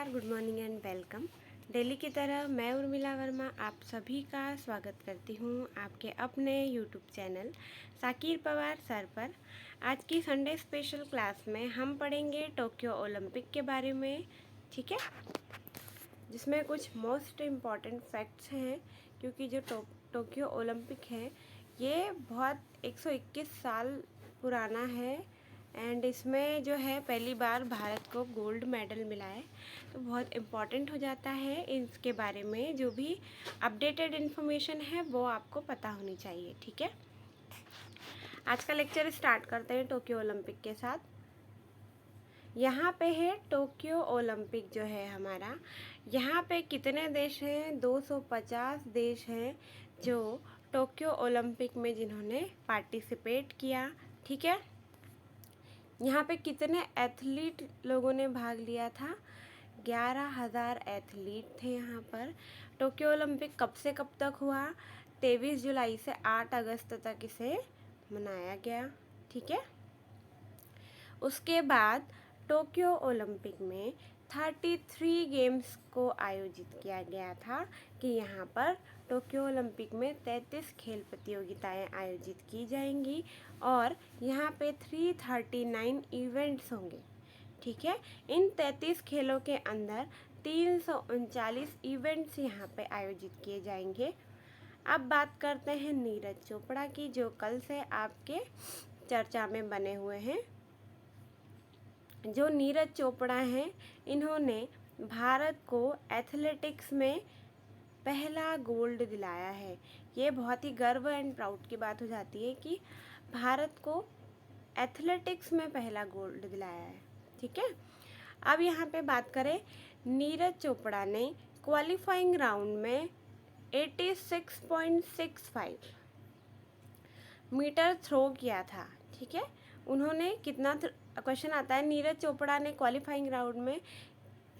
नमस्कार, good morning and welcome. Daily की तरह मैं उर्मिला वर्मा आप सभी का स्वागत करती हूँ आपके अपने YouTube channel Sakir Pawar sir पर। आज की संडे स्पेशल क्लास में हम पढ़ेंगे टोक्यो ओलंपिक के बारे में, ठीक है, जिसमें कुछ मोस्ट इम्पॉर्टेंट फैक्ट्स हैं क्योंकि जो टोक्यो ओलंपिक है ये बहुत 121 साल पुराना है एंड इसमें जो है पहली बार भारत को गोल्ड मेडल मिला है, तो बहुत इम्पॉर्टेंट हो जाता है। इसके बारे में जो भी अपडेटेड इन्फॉर्मेशन है वो आपको पता होनी चाहिए, ठीक है। आज का लेक्चर स्टार्ट करते हैं टोक्यो ओलंपिक के साथ। यहाँ पे है टोक्यो ओलंपिक जो है हमारा, यहाँ पे कितने देश हैं? 250 देश हैं जो टोक्यो ओलंपिक में जिन्होंने पार्टिसिपेट किया, ठीक है। यहाँ पे कितने एथलीट लोगों ने भाग लिया था? 11,000 एथलीट थे यहाँ पर। टोक्यो ओलंपिक कब से कब तक हुआ? 23 जुलाई से 8 अगस्त तक इसे मनाया गया, ठीक है। उसके बाद टोक्यो ओलंपिक में 33 गेम्स को आयोजित किया गया था कि यहाँ पर टोक्यो ओलंपिक में 33 खेल प्रतियोगिताएं आयोजित की जाएंगी और यहाँ पे 339 इवेंट्स होंगे, ठीक है। इन 33 खेलों के अंदर 339 इवेंट्स यहाँ पे आयोजित किए जाएंगे। अब बात करते हैं नीरज चोपड़ा की, जो कल से आपके चर्चा में बने हुए हैं। जो नीरज चोपड़ा हैं, इन्होंने भारत को एथलेटिक्स में पहला गोल्ड दिलाया है। ये बहुत ही गर्व एंड प्राउड की बात हो जाती है कि भारत को एथलेटिक्स में पहला गोल्ड दिलाया है, ठीक है। अब यहाँ पे बात करें, नीरज चोपड़ा ने क्वालिफाइंग राउंड में 86.65 मीटर थ्रो किया था, ठीक है। उन्होंने कितना, क्वेश्चन आता है नीरज चोपड़ा ने क्वालिफाइंग राउंड में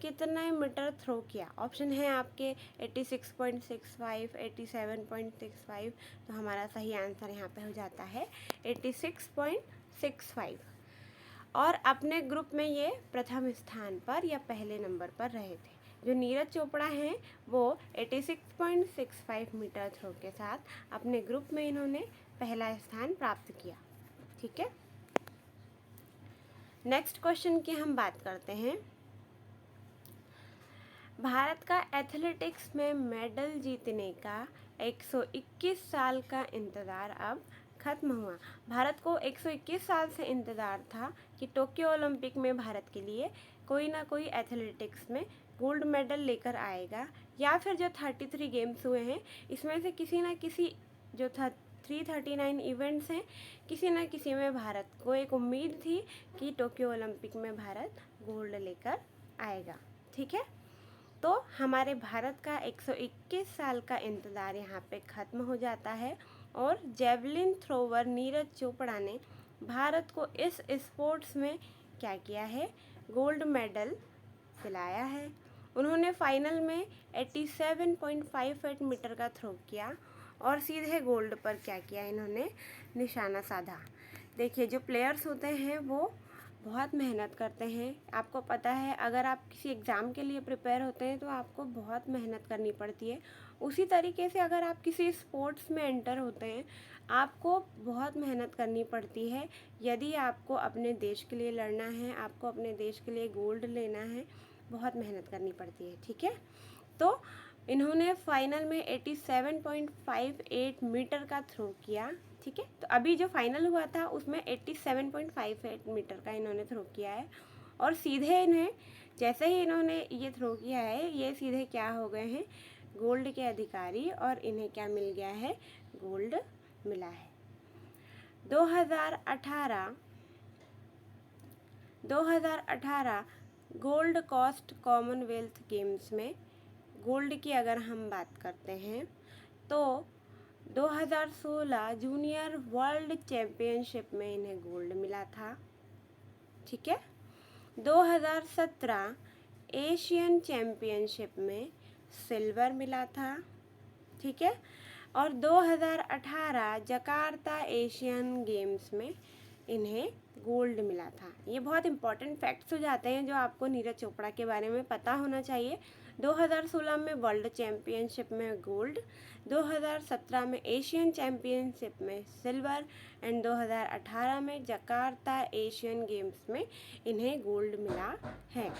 कितना मीटर थ्रो किया? ऑप्शन है आपके 86.65, 87.65, तो हमारा सही आंसर यहाँ पे हो जाता है 86.65। और अपने ग्रुप में ये प्रथम स्थान पर या पहले नंबर पर रहे थे। जो नीरज चोपड़ा हैं वो 86.65 मीटर थ्रो के साथ अपने ग्रुप में इन्होंने पहला स्थान प्राप्त किया, ठीक है। नेक्स्ट क्वेश्चन की हम बात करते हैं। भारत का एथलेटिक्स में मेडल जीतने का 121 साल का इंतज़ार अब खत्म हुआ। भारत को 121 साल से इंतज़ार था कि टोक्यो ओलंपिक में भारत के लिए कोई ना कोई एथलेटिक्स में गोल्ड मेडल लेकर आएगा, या फिर जो 33 गेम्स हुए हैं इसमें से किसी ना किसी जो 339 इवेंट्स हैं, किसी न किसी में भारत को एक उम्मीद थी कि टोक्यो ओलंपिक में भारत गोल्ड लेकर आएगा, ठीक है। तो हमारे भारत का 121 साल का इंतज़ार यहाँ पे ख़त्म हो जाता है और जेवलिन थ्रोवर नीरज चोपड़ा ने भारत को इस स्पोर्ट्स में क्या किया है? गोल्ड मेडल दिलाया है। उन्होंने फाइनल में 87.58 मीटर का थ्रो किया और सीधे गोल्ड पर क्या किया? इन्होंने निशाना साधा। देखिए, जो प्लेयर्स होते हैं वो बहुत मेहनत करते हैं। आपको पता है, अगर आप किसी एग्ज़ाम के लिए प्रिपेयर होते हैं तो आपको बहुत मेहनत करनी पड़ती है। उसी तरीके से अगर आप किसी स्पोर्ट्स में एंटर होते हैं, आपको बहुत मेहनत करनी पड़ती है। यदि आपको अपने देश के लिए लड़ना है, आपको अपने देश के लिए गोल्ड लेना है, बहुत मेहनत करनी पड़ती है, ठीक है। तो इन्होंने फाइनल में 87.58 मीटर का थ्रो किया, ठीक है। तो अभी जो फाइनल हुआ था उसमें 87.58 मीटर का इन्होंने थ्रो किया है और सीधे इन्हें, जैसे ही इन्होंने ये थ्रो किया है, ये सीधे क्या हो गए हैं? गोल्ड के अधिकारी, और इन्हें क्या मिल गया है? गोल्ड मिला है। 2018 गोल्ड कोस्ट कॉमनवेल्थ गेम्स में गोल्ड की अगर हम बात करते हैं तो 2016 जूनियर वर्ल्ड चैम्पियनशिप में इन्हें गोल्ड मिला था, ठीक है। 2017 एशियन चैम्पियनशिप में सिल्वर मिला था, ठीक है। और 2018 जकार्ता एशियन गेम्स में इन्हें गोल्ड मिला था। ये बहुत इंपॉर्टेंट फैक्ट्स हो जाते हैं जो आपको नीरज चोपड़ा के बारे में पता होना चाहिए। 2016 में वर्ल्ड चैम्पियनशिप में गोल्ड, 2017 में एशियन चैम्पियनशिप में सिल्वर एंड 2018 में जकार्ता एशियन गेम्स में इन्हें गोल्ड मिला है।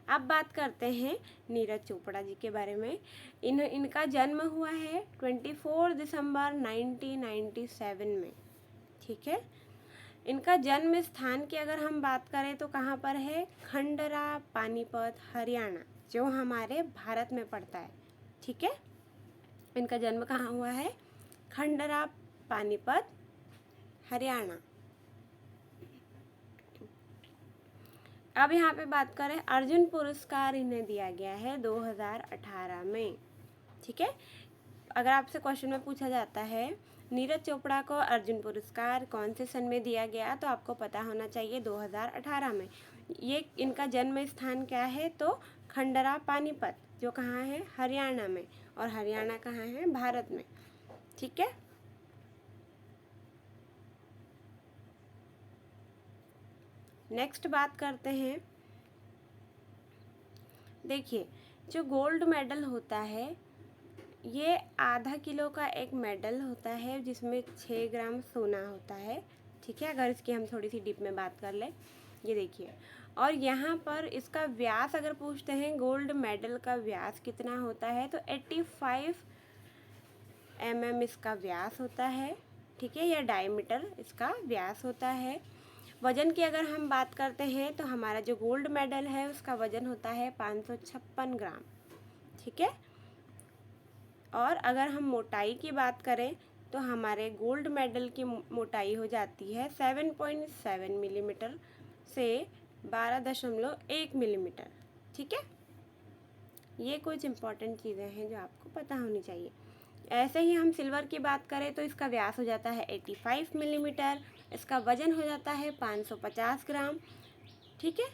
अब बात करते हैं नीरज चोपड़ा जी के बारे में। इनका जन्म हुआ है 24 दिसंबर 1997 में, ठीक है। इनका जन्म स्थान की अगर हम बात करें तो कहाँ पर है? खंडरा, पानीपत, हरियाणा, जो हमारे भारत में पड़ता है, ठीक है। इनका जन्म कहाँ हुआ है? खंडरा, पानीपत, हरियाणा। अब यहाँ पे बात करें, अर्जुन पुरस्कार इन्हें दिया गया है 2018 में, ठीक है। अगर आपसे क्वेश्चन में पूछा जाता है नीरज चोपड़ा को अर्जुन पुरस्कार कौन से सन में दिया गया, तो आपको पता होना चाहिए 2018 में। ये इनका जन्म स्थान क्या है? तो खंडरा, पानीपत, जो कहाँ है? हरियाणा में, और हरियाणा कहाँ है? भारत में, ठीक है। नेक्स्ट बात करते हैं, देखिए जो गोल्ड मेडल होता है ये आधा किलो का एक मेडल होता है जिसमें 6 ग्राम सोना होता है, ठीक है। अगर इसकी हम थोड़ी सी डीप में बात कर ले, ये देखिए, और यहाँ पर इसका व्यास अगर पूछते हैं गोल्ड मेडल का व्यास कितना होता है, तो 85 mm इसका व्यास होता है, ठीक है, या डायमीटर इसका व्यास होता है। वजन की अगर हम बात करते हैं तो हमारा जो गोल्ड मेडल है उसका वजन होता है 556 ग्राम, ठीक है। और अगर हम मोटाई की बात करें तो हमारे गोल्ड मेडल की मोटाई हो जाती है 7.7 मिलीमीटर से 12.1 मिलीमीटर, ठीक है। ये कुछ इम्पॉर्टेंट चीज़ें हैं जो आपको पता होनी चाहिए। ऐसे ही हम सिल्वर की बात करें तो इसका व्यास हो जाता है 85 मिलीमीटर, इसका वजन हो जाता है 550 ग्राम, ठीक है।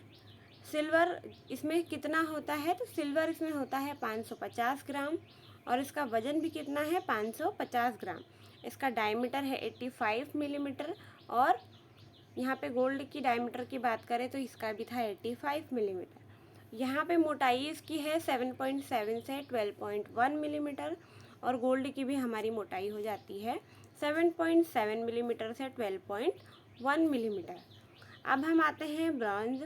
सिल्वर इसमें कितना होता है? तो सिल्वर इसमें होता है 550 ग्राम, और इसका वजन भी कितना है? 550 ग्राम। इसका डायमीटर है 85 मिलीमीटर, और यहाँ पे गोल्ड की डायमीटर की बात करें तो इसका भी था 85 मिलीमीटर। यहाँ पे मोटाई इसकी है 7.7 से 12.1 मिलीमीटर, और गोल्ड की भी हमारी मोटाई हो जाती है 7.7 मिलीमीटर से 12.1 मिलीमीटर। अब हम आते हैं ब्रॉन्ज।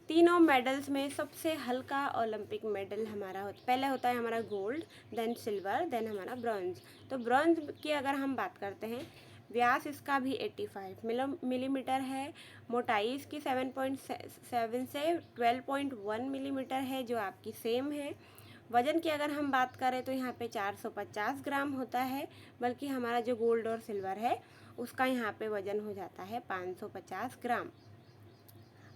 तीनों मेडल्स में सबसे हल्का ओलंपिक मेडल हमारा पहले होता है हमारा गोल्ड, देन सिल्वर, देन हमारा ब्रॉन्ज। तो ब्रॉन्ज की अगर हम बात करते हैं, व्यास इसका भी 85 मिलीमीटर है, मोटाई इसकी 7.7 से 12.1 मिलीमीटर है, जो आपकी सेम है। वजन की अगर हम बात करें तो यहाँ पे 450 ग्राम होता है, बल्कि हमारा जो गोल्ड और सिल्वर है उसका यहाँ पे वजन हो जाता है 550 ग्राम,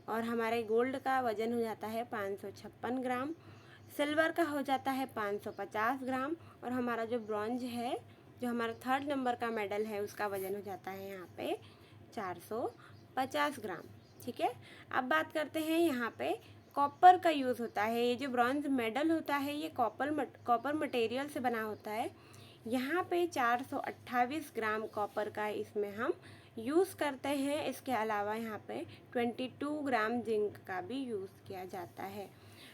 और हमारे गोल्ड का वजन हो जाता है 556 ग्राम, सिल्वर का हो जाता है 550 ग्राम, और हमारा जो ब्रॉन्ज है, जो हमारा 3rd नंबर का मेडल है, उसका वजन हो जाता है यहाँ पे 450 ग्राम, ठीक है। अब बात करते हैं यहाँ पे कॉपर का यूज़ होता है। ये जो ब्रॉन्ज मेडल होता है ये कॉपर मटेरियल से बना होता है। यहाँ पे 428 ग्राम कॉपर का इसमें हम यूज़ करते हैं। इसके अलावा यहाँ पे 22 ग्राम जिंक का भी यूज़ किया जाता है।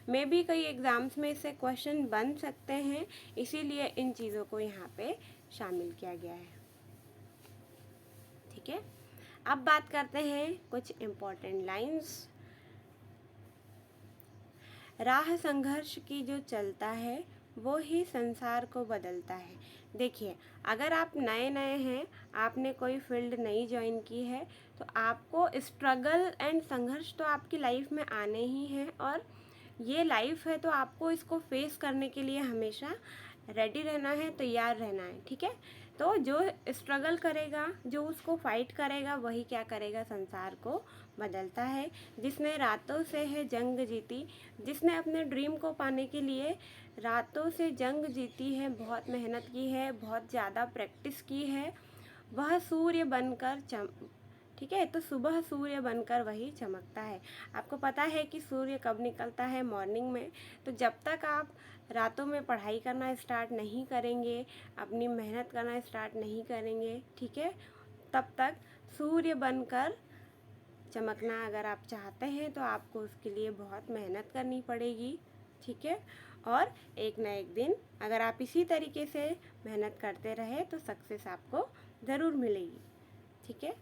मे बी कई एग्ज़ाम्स में इससे क्वेश्चन बन सकते हैं, इसीलिए इन चीज़ों को यहाँ पे शामिल किया गया है, ठीक है। अब बात करते हैं कुछ इम्पोर्टेंट लाइंस। राह संघर्ष की जो चलता है वो ही संसार को बदलता है। देखिए, अगर आप नए नए हैं, आपने कोई फील्ड नई ज्वाइन की है, तो आपको स्ट्रगल एंड संघर्ष तो आपकी लाइफ में आने ही हैं, और ये लाइफ है तो आपको इसको फेस करने के लिए हमेशा रेडी रहना है, तैयार रहना है, ठीक है। तो जो स्ट्रगल करेगा, जो उसको फाइट करेगा, वही क्या करेगा? संसार को बदलता है। जिसने रातों से है जंग जीती, जिसने अपने ड्रीम को पाने के लिए रातों से जंग जीती है, बहुत मेहनत की है, बहुत ज़्यादा प्रैक्टिस की है, वह सूर्य बनकर ठीक है, तो सुबह सूर्य बनकर वही चमकता है। आपको पता है कि सूर्य कब निकलता है? मॉर्निंग में। तो जब तक आप रातों में पढ़ाई करना स्टार्ट नहीं करेंगे, अपनी मेहनत करना स्टार्ट नहीं करेंगे, ठीक है, तब तक सूर्य बनकर चमकना अगर आप चाहते हैं तो आपको उसके लिए बहुत मेहनत करनी पड़ेगी, ठीक है। और एक न एक दिन अगर आप इसी तरीके से मेहनत करते रहे तो सक्सेस आपको ज़रूर मिलेगी, ठीक है।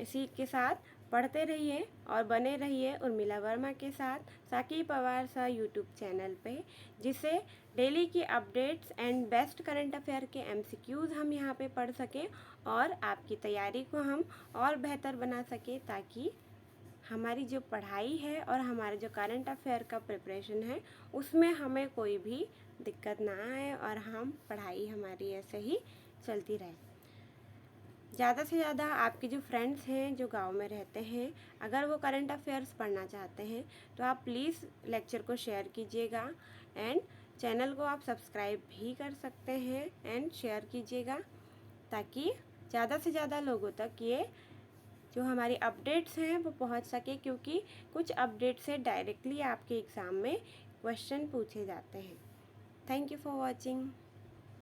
इसी के साथ पढ़ते रहिए और बने रहिए उर्मिला वर्मा के साथ Sakir Pawar sir YouTube channel पे, जिससे डेली की updates and best current affair के MCQs हम यहाँ पे पढ़ सकें और आपकी तैयारी को हम और बेहतर बना सकें, ताकि हमारी जो पढ़ाई है और हमारे जो करंट अफेयर का प्रिपरेशन है उसमें हमें कोई भी दिक्कत ना आए और हम पढ़ाई हमारी ऐसे ही चलती रहे। ज़्यादा से ज़्यादा आपके जो फ्रेंड्स हैं जो गांव में रहते हैं, अगर वो करंट अफेयर्स पढ़ना चाहते हैं तो आप प्लीज़ लेक्चर को शेयर कीजिएगा एंड चैनल को आप सब्सक्राइब भी कर सकते हैं एंड शेयर कीजिएगा, ताकि ज़्यादा से ज़्यादा लोगों तक ये जो हमारी अपडेट्स हैं वो पहुंच सके, क्योंकि कुछ अपडेट से डायरेक्टली आपके एग्ज़ाम में क्वेश्चन पूछे जाते हैं। Thank you for watching.